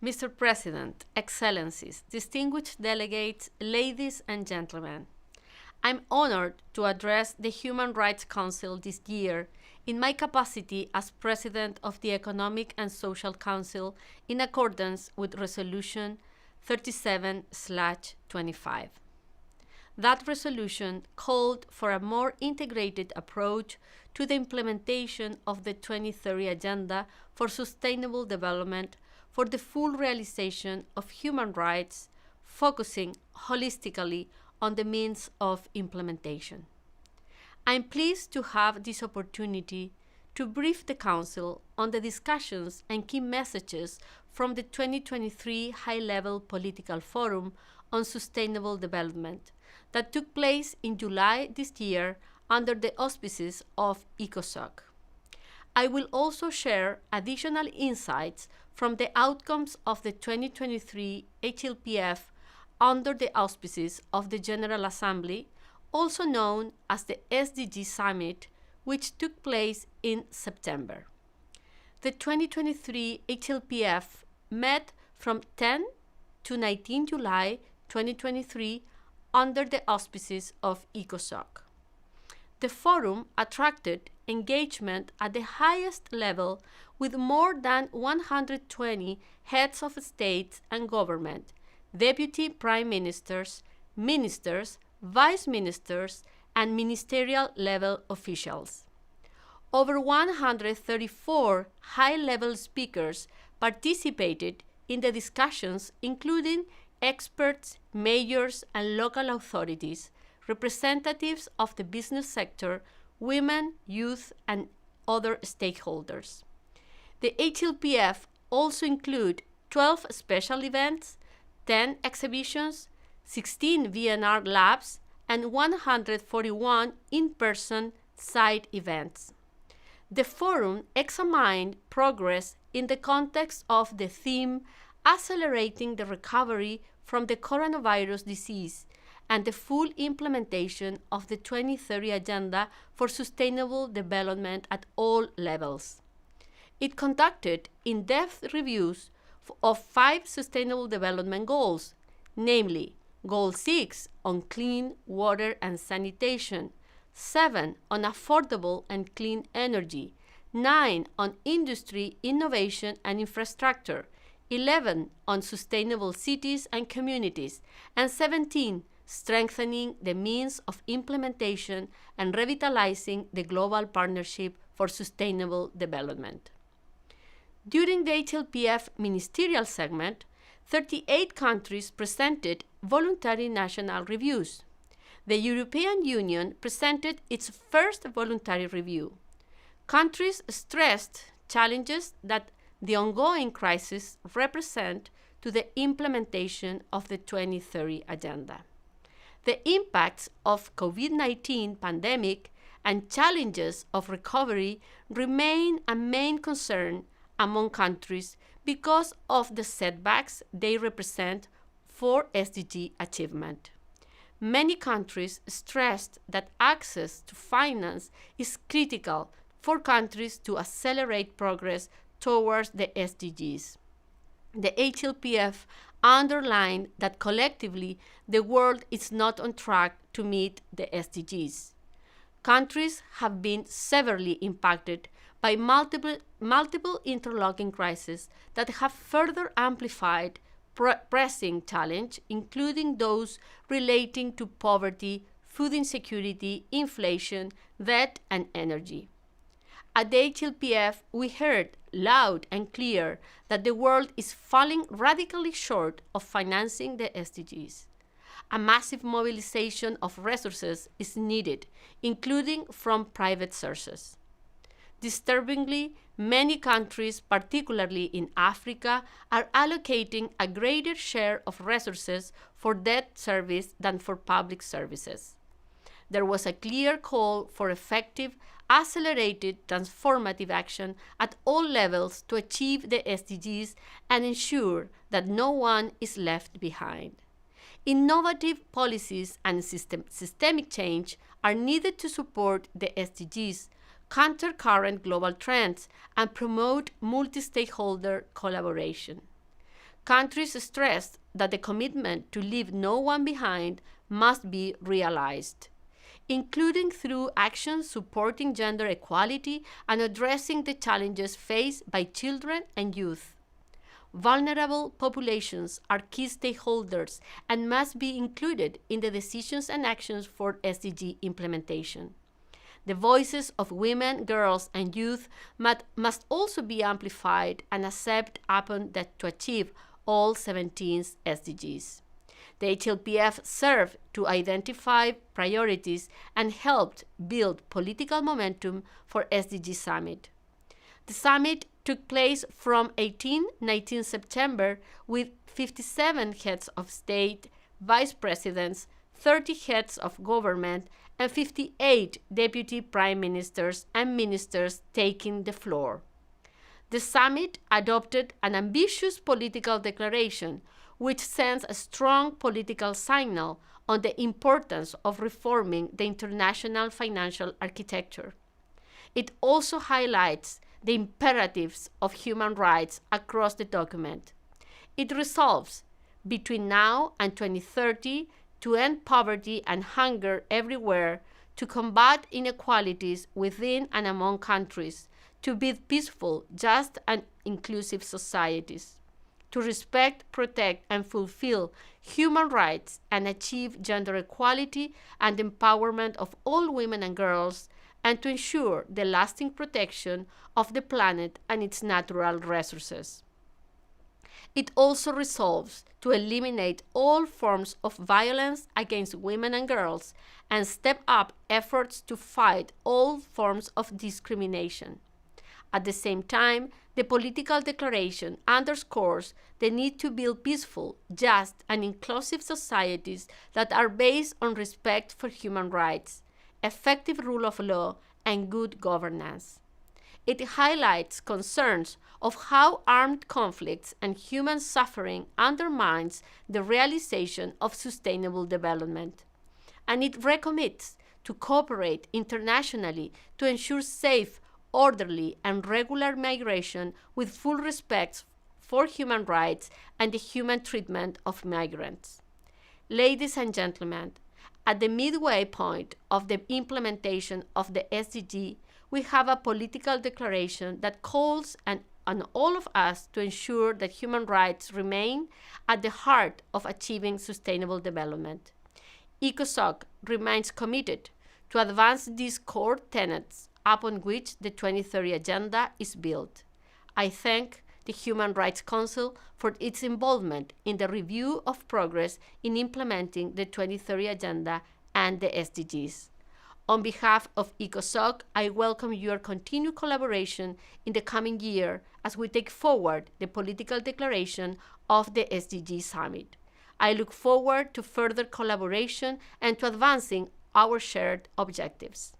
Mr. President, Excellencies, distinguished delegates, ladies and gentlemen, I'm honored to address the Human Rights Council this year in my capacity as President of the Economic and Social Council in accordance with Resolution 37/25. That resolution called for a more integrated approach to the implementation of the 2030 Agenda for Sustainable Development for the full realization of human rights, focusing holistically on the means of implementation. I'm pleased to have this opportunity to brief the Council on the discussions and key messages from the 2023 High-Level Political Forum on Sustainable Development that took place in July this year under the auspices of ECOSOC. I will also share additional insights from the outcomes of the 2023 HLPF under the auspices of the General Assembly, also known as the SDG Summit, which took place in September. The 2023 HLPF met from 10 to 19 July 2023 under the auspices of ECOSOC. The forum attracted engagement at the highest level with more than 120 heads of states and government, deputy prime ministers, ministers, vice ministers, and ministerial level officials. Over 134 high-level speakers participated in the discussions, including experts, mayors, and local authorities, representatives of the business sector, women, youth, and other stakeholders. The HLPF also include 12 special events, 10 exhibitions, 16 VNR labs, and 141 in-person side events. The forum examined progress in the context of the theme Accelerating the Recovery from the Coronavirus Disease and the full implementation of the 2030 Agenda for Sustainable Development at all levels. It conducted in-depth reviews of 5 Sustainable Development Goals, namely Goal 6 on clean water and sanitation, 7 on affordable and clean energy, 9 on industry, innovation, and infrastructure, 11 on sustainable cities and communities, and 17 strengthening the means of implementation and revitalizing the global partnership for sustainable development. During the HLPF ministerial segment, 38 countries presented voluntary national reviews. The European Union presented its first voluntary review. Countries stressed challenges that the ongoing crisis represent to the implementation of the 2030 Agenda. The impacts of COVID-19 pandemic and challenges of recovery remain a main concern among countries because of the setbacks they represent for SDG achievement. Many countries stressed that access to finance is critical for countries to accelerate progress towards the SDGs. The HLPF underlined that collectively the world is not on track to meet the SDGs. Countries have been severely impacted by multiple interlocking crises that have further amplified pressing challenges, including those relating to poverty, food insecurity, inflation, debt, and energy. At the HLPF, we heard loud and clear that the world is falling radically short of financing the SDGs. A massive mobilization of resources is needed, including from private sources. Disturbingly, many countries, particularly in Africa, are allocating a greater share of resources for debt service than for public services. There was a clear call for effective, accelerated, transformative action at all levels to achieve the SDGs and ensure that no one is left behind. Innovative policies and systemic change are needed to support the SDGs, counter current global trends, and promote multi-stakeholder collaboration. countries stressed that the commitment to leave no one behind must be realized, including through actions supporting gender equality and addressing the challenges faced by children and youth. Vulnerable populations are key stakeholders and must be included in the decisions and actions for SDG implementation. The voices of women, girls, and youth must also be amplified and accepted upon that to achieve all 17 SDGs. The HLPF served to identify priorities and helped build political momentum for SDG Summit. The summit took place from 18-19 September with 57 heads of state, vice presidents, 30 heads of government, and 58 deputy prime ministers and ministers taking the floor. The summit adopted an ambitious political declaration which sends a strong political signal on the importance of reforming the international financial architecture. It also highlights the imperatives of human rights across the document. It resolves, between now and 2030, to end poverty and hunger everywhere, to combat inequalities within and among countries, to build peaceful, just, and inclusive societies, to respect, protect, and fulfill human rights and achieve gender equality and empowerment of all women and girls, and to ensure the lasting protection of the planet and its natural resources. It also resolves to eliminate all forms of violence against women and girls and step up efforts to fight all forms of discrimination. At the same time, the political declaration underscores the need to build peaceful, just, and inclusive societies that are based on respect for human rights, effective rule of law, and good governance. It highlights concerns of how armed conflicts and human suffering undermines the realization of sustainable development. And it recommits to cooperate internationally to ensure safe, orderly, and regular migration with full respect for human rights and the human treatment of migrants. Ladies and gentlemen, at the midway point of the implementation of the SDG, we have a political declaration that calls on all of us to ensure that human rights remain at the heart of achieving sustainable development. ECOSOC remains committed to advance these core tenets upon which the 2030 Agenda is built. I thank the Human Rights Council for its involvement in the review of progress in implementing the 2030 Agenda and the SDGs. On behalf of ECOSOC, I welcome your continued collaboration in the coming year as we take forward the political declaration of the SDG Summit. I look forward to further collaboration and to advancing our shared objectives.